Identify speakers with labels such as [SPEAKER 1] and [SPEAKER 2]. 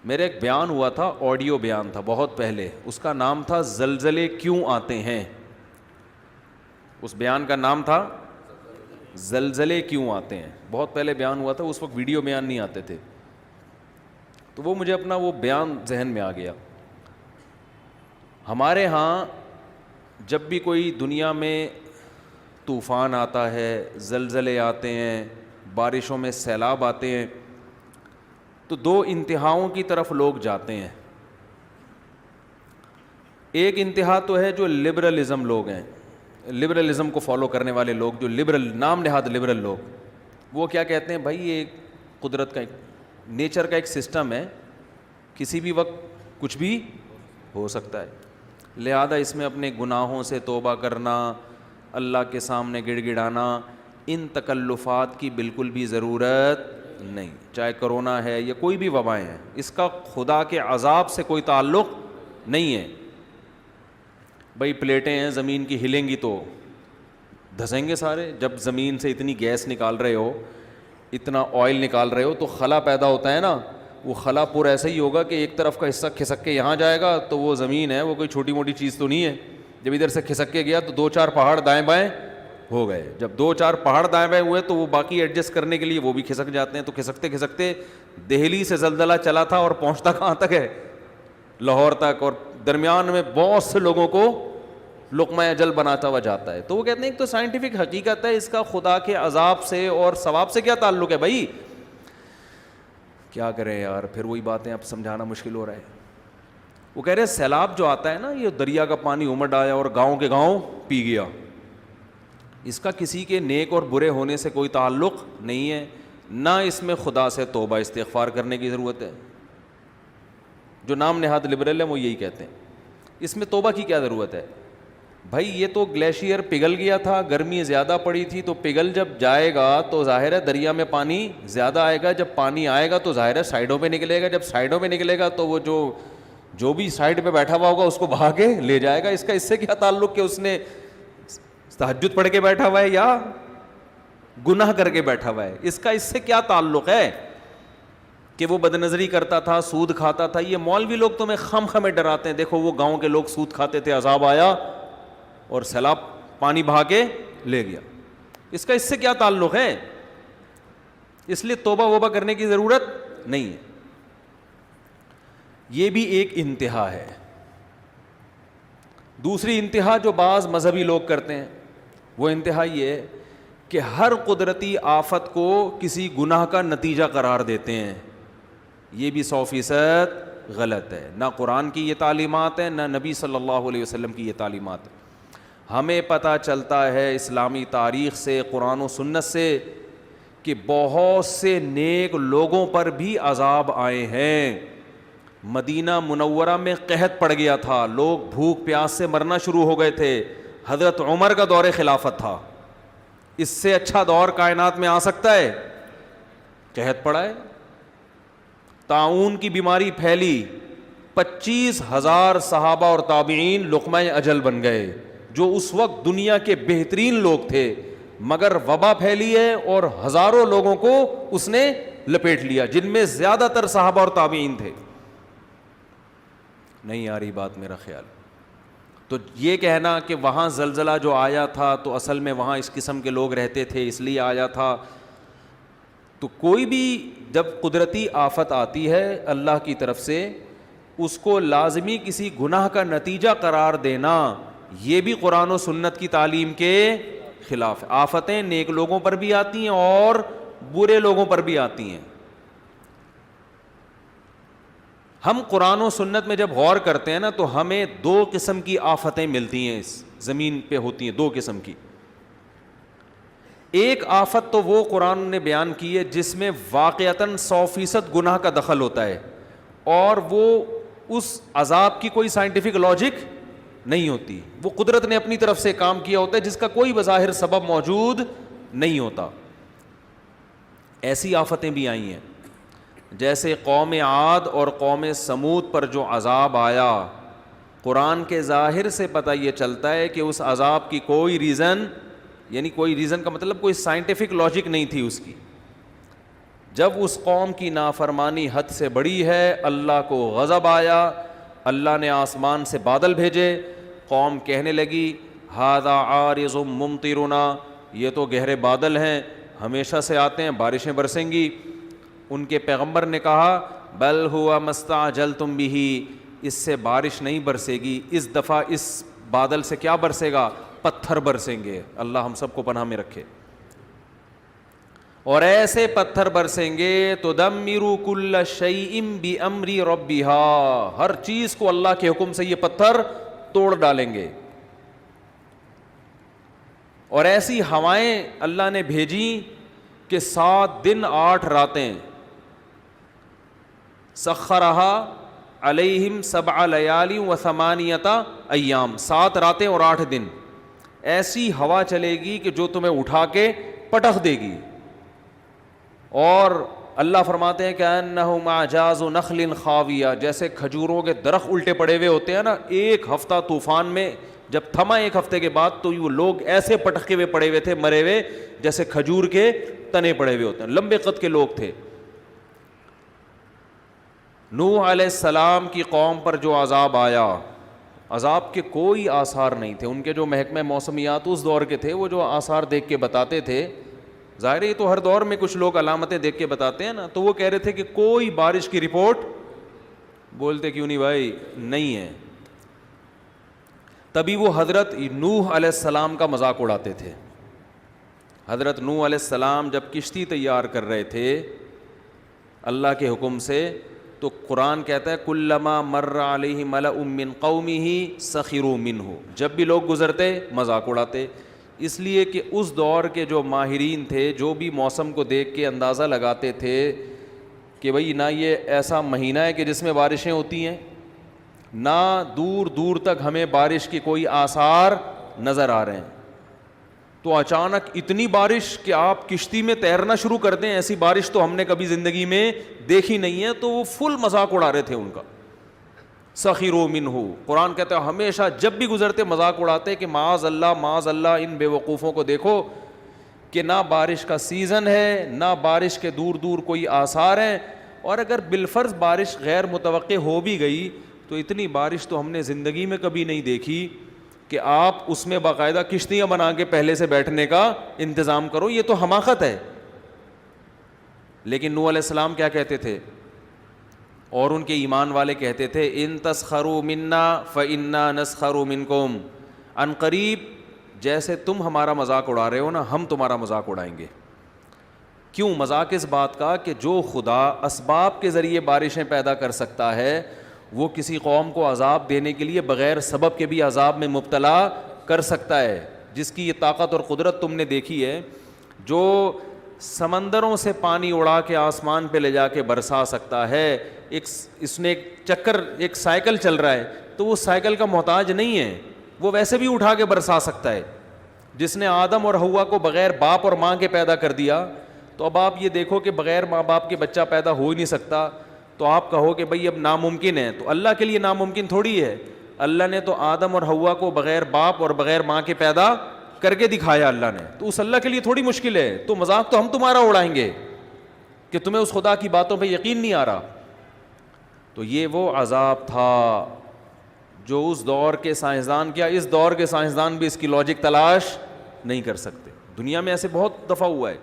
[SPEAKER 1] میرا ایک بیان ہوا تھا, آڈیو بیان تھا بہت پہلے, اس کا نام تھا زلزلے کیوں آتے ہیں. اس بیان کا نام تھا زلزلے کیوں آتے ہیں. بہت پہلے بیان ہوا تھا, اس وقت ویڈیو بیان نہیں آتے تھے, تو وہ مجھے اپنا وہ بیان ذہن میں آ گیا. ہمارے ہاں جب بھی کوئی دنیا میں طوفان آتا ہے, زلزلے آتے ہیں, بارشوں میں سیلاب آتے ہیں, تو دو انتہاؤں کی طرف لوگ جاتے ہیں. ایک انتہا تو ہے جو لبرلزم لوگ ہیں, لبرلزم کو فالو کرنے والے لوگ, جو لبرل نام نہاد لبرل لوگ, وہ کیا کہتے ہیں, بھائی یہ قدرت کا ایک نیچر کا ایک سسٹم ہے, کسی بھی وقت کچھ بھی ہو سکتا ہے, لہذا اس میں اپنے گناہوں سے توبہ کرنا, اللہ کے سامنے گڑ گڑانا, ان تکلفات کی بالکل بھی ضرورت نہیں. چاہے کرونا ہے یا کوئی بھی وبائیں ہیں, اس کا خدا کے عذاب سے کوئی تعلق نہیں ہے. بھائی پلیٹیں ہیں زمین کی, ہلیں گی تو دھسیں گے سارے. جب زمین سے اتنی گیس نکال رہے ہو, اتنا آئل نکال رہے ہو, تو خلا پیدا ہوتا ہے نا, وہ خلا پورا ایسا ہی ہوگا کہ ایک طرف کا حصہ کھسک کے یہاں جائے گا, تو وہ زمین ہے وہ کوئی چھوٹی موٹی چیز تو نہیں ہے. جب ادھر سے کھسک کے گیا تو 2-4 پہاڑ دائیں بائیں ہو گئے. جب 2-4 پہاڑ دائیں بائیں ہوئے تو وہ باقی ایڈجسٹ کرنے کے لیے وہ بھی کھسک جاتے ہیں. تو کھسکتے کھسکتے دہلی سے زلزلہ چلا تھا اور پہنچتا کہاں تک ہے, لاہور تک, اور درمیان میں بہت سے لوگوں کو لقمہ اجل بناتا ہوا جاتا ہے. تو وہ کہتے ہیں ایک تو سائنٹیفک حقیقت ہے, اس کا خدا کے عذاب سے اور ثواب سے کیا تعلق ہے. بھائی کیا کریں یار, پھر وہی باتیں اب سمجھانا مشکل ہو رہا ہے. وہ کہہ رہے ہیں سیلاب جو آتا ہے نا, یہ دریا کا پانی امڈ آیا اور گاؤں کے گاؤں پی گیا, اس کا کسی کے نیک اور برے ہونے سے کوئی تعلق نہیں ہے, نہ اس میں خدا سے توبہ استغفار کرنے کی ضرورت ہے. جو نام نہاد لبرل ہیں وہ یہی کہتے ہیں, اس میں توبہ کی کیا ضرورت ہے. بھائی یہ تو گلیشیئر پگھل گیا تھا, گرمی زیادہ پڑی تھی, تو پگھل جب جائے گا تو ظاہر ہے دریا میں پانی زیادہ آئے گا. جب پانی آئے گا تو ظاہر ہے سائڈوں پہ نکلے گا, جب سائڈوں پہ نکلے گا تو وہ جو بھی سائڈ پہ بیٹھا ہوا ہوگا اس کو بہا کے لے جائے گا. اس کا اس سے کیا تعلق کہ اس نے تہجد پڑھ کے بیٹھا ہوا ہے یا گناہ کر کے بیٹھا ہوا ہے, اس کا اس سے کیا تعلق ہے کہ وہ بد نظری کرتا تھا, سود کھاتا تھا. یہ مولوی لوگ تمہیں خم خمیں ڈراتے ہیں, دیکھو وہ گاؤں کے لوگ سود کھاتے تھے, عذاب آیا اور سیلاب پانی بہا کے لے گیا. اس کا اس سے کیا تعلق ہے. اس لیے توبہ ووبہ کرنے کی ضرورت نہیں ہے. یہ بھی ایک انتہا ہے. دوسری انتہا جو بعض مذہبی لوگ کرتے ہیں, وہ انتہا یہ ہے کہ ہر قدرتی آفت کو کسی گناہ کا نتیجہ قرار دیتے ہیں. یہ بھی 100% غلط ہے. نہ قرآن کی یہ تعلیمات ہے, نہ نبی صلی اللہ علیہ وسلم کی یہ تعلیمات ہے. ہمیں پتہ چلتا ہے اسلامی تاریخ سے, قرآن و سنت سے, کہ بہت سے نیک لوگوں پر بھی عذاب آئے ہیں. مدینہ منورہ میں قحط پڑ گیا تھا, لوگ بھوک پیاس سے مرنا شروع ہو گئے تھے. حضرت عمر کا دور خلافت تھا. اس سے اچھا دور کائنات میں آ سکتا ہے؟ قحط پڑا ہے, طاعون کی بیماری پھیلی, 25,000 صحابہ اور تابعین لقمہ اجل بن گئے, جو اس وقت دنیا کے بہترین لوگ تھے. مگر وبا پھیلی ہے اور ہزاروں لوگوں کو اس نے لپیٹ لیا, جن میں زیادہ تر صحابہ اور تابعین تھے. نہیں آ رہی بات میرا خیال. تو یہ کہنا کہ وہاں زلزلہ جو آیا تھا تو اصل میں وہاں اس قسم کے لوگ رہتے تھے اس لیے آیا تھا, تو کوئی بھی جب قدرتی آفت آتی ہے اللہ کی طرف سے, اس کو لازمی کسی گناہ کا نتیجہ قرار دینا, یہ بھی قرآن و سنت کی تعلیم کے خلاف ہے. آفتیں نیک لوگوں پر بھی آتی ہیں اور برے لوگوں پر بھی آتی ہیں. ہم قرآن و سنت میں جب غور کرتے ہیں نا, تو ہمیں 2 قسم کی آفتیں ملتی ہیں, اس زمین پہ ہوتی ہیں 2 قسم کی. ایک آفت تو وہ قرآن نے بیان کی ہے جس میں واقعتاً 100% گناہ کا دخل ہوتا ہے, اور وہ اس عذاب کی کوئی سائنٹیفک لاجک نہیں ہوتی, وہ قدرت نے اپنی طرف سے کام کیا ہوتا ہے جس کا کوئی بظاہر سبب موجود نہیں ہوتا. ایسی آفتیں بھی آئی ہیں, جیسے قوم عاد اور قوم سمود پر جو عذاب آیا, قرآن کے ظاہر سے پتہ یہ چلتا ہے کہ اس عذاب کی کوئی ریزن, یعنی کوئی ریزن کا مطلب کوئی سائنٹیفک لاجک نہیں تھی اس کی. جب اس قوم کی نافرمانی حد سے بڑی ہے اللہ کو غضب آیا, اللہ نے آسمان سے بادل بھیجے, قوم کہنے لگی ھذا عارض ممطرنا, یہ تو گہرے بادل ہیں, ہمیشہ سے آتے ہیں, بارشیں برسیں گی. ان کے پیغمبر نے کہا بل ہوا مستعجلتم بہ, اس سے بارش نہیں برسے گی, اس دفعہ اس بادل سے کیا برسے گا, پتھر برسیں گے. اللہ ہم سب کو پناہ میں رکھے. اور ایسے پتھر برسیں گے تدمر کل شیء بامر ربها, ہر چیز کو اللہ کے حکم سے یہ پتھر توڑ ڈالیں گے. اور ایسی ہوائیں اللہ نے بھیجی کہ 7 دن 8 راتیں, سخرها علیہم 7 لیال و 8 ایام, 7 راتیں اور 8 دن ایسی ہوا چلے گی کہ جو تمہیں اٹھا کے پٹخ دے گی. اور اللہ فرماتے ہیں کہ انہم اعجاز نخل خاویہ, جیسے کھجوروں کے درخت الٹے پڑے ہوئے ہوتے ہیں نا, ایک ہفتہ طوفان میں جب تھما, 1 ہفتے کے بعد تو وہ لوگ ایسے پٹکے ہوئے پڑے ہوئے تھے, مرے ہوئے, جیسے کھجور کے تنے پڑے ہوئے ہوتے ہیں, لمبے قد کے لوگ تھے. نوح علیہ السلام کی قوم پر جو عذاب آیا, عذاب کے کوئی آثار نہیں تھے. ان کے جو محکمہ موسمیات اس دور کے تھے, وہ جو آثار دیکھ کے بتاتے تھے, ظاہر ہے تو ہر دور میں کچھ لوگ علامتیں دیکھ کے بتاتے ہیں نا, تو وہ کہہ رہے تھے کہ کوئی بارش کی رپورٹ, بولتے کیوں نہیں بھائی, نہیں ہے. تبھی وہ حضرت نوح علیہ السلام کا مذاق اڑاتے تھے. حضرت نوح علیہ السلام جب کشتی تیار کر رہے تھے اللہ کے حکم سے, تو قرآن کہتا ہے کلما مر علیہ ملأ من قومہ سخروا منہ, جب بھی لوگ گزرتے مذاق اڑاتے. اس لیے کہ اس دور کے جو ماہرین تھے, جو بھی موسم کو دیکھ کے اندازہ لگاتے تھے کہ بھئی نہ یہ ایسا مہینہ ہے کہ جس میں بارشیں ہوتی ہیں, نہ دور دور تک ہمیں بارش کی کوئی آثار نظر آ رہے ہیں, تو اچانک اتنی بارش کہ آپ کشتی میں تیرنا شروع کر دیں, ایسی بارش تو ہم نے کبھی زندگی میں دیکھی نہیں ہے. تو وہ فل مذاق اڑا رہے تھے ان کا. سخروا منہ, قرآن کہتا ہے ہمیشہ جب بھی گزرتے مذاق اڑاتے کہ معاذ اللہ ان بے وقوفوں کو دیکھو کہ نہ بارش کا سیزن ہے, نہ بارش کے دور دور کوئی آثار ہیں, اور اگر بالفرض بارش غیر متوقع ہو بھی گئی تو اتنی بارش تو ہم نے زندگی میں کبھی نہیں دیکھی کہ آپ اس میں باقاعدہ کشتیاں بنا کے پہلے سے بیٹھنے کا انتظام کرو, یہ تو حماقت ہے. لیکن نوح علیہ السلام کیا کہتے تھے, اور ان کے ایمان والے کہتے تھے ان تسخروا منا فانا نسخر منکم, ان قریب جیسے تم ہمارا مذاق اڑا رہے ہو نا, ہم تمہارا مذاق اڑائیں گے. کیوں مذاق اس بات کا کہ جو خدا اسباب کے ذریعے بارشیں پیدا کر سکتا ہے, وہ کسی قوم کو عذاب دینے کے لیے بغیر سبب کے بھی عذاب میں مبتلا کر سکتا ہے. جس کی یہ طاقت اور قدرت تم نے دیکھی ہے, جو سمندروں سے پانی اڑا کے آسمان پہ لے جا کے برسا سکتا ہے. اس نے ایک چکر, ایک سائیکل چل رہا ہے, تو وہ سائیکل کا محتاج نہیں ہے, وہ ویسے بھی اٹھا کے برسا سکتا ہے. جس نے آدم اور حوا کو بغیر باپ اور ماں کے پیدا کر دیا, تو اب آپ یہ دیکھو کہ بغیر ماں باپ کے بچہ پیدا ہو ہی نہیں سکتا, تو آپ کہو کہ بھئی اب ناممکن ہے. تو اللہ کے لیے ناممکن تھوڑی ہے. اللہ نے تو آدم اور حوا کو بغیر باپ اور بغیر ماں کے پیدا کر کے دکھایا اللہ نے, تو اس اللہ کے لیے تھوڑی مشکل ہے. تو مذاق تو ہم تمہارا اڑائیں گے کہ تمہیں اس خدا کی باتوں پہ یقین نہیں آ رہا. تو یہ وہ عذاب تھا جو اس دور کے سائنسدان, کیا اس دور کے سائنسدان بھی اس کی لاجک تلاش نہیں کر سکتے. دنیا میں ایسے بہت دفعہ ہوا ہے.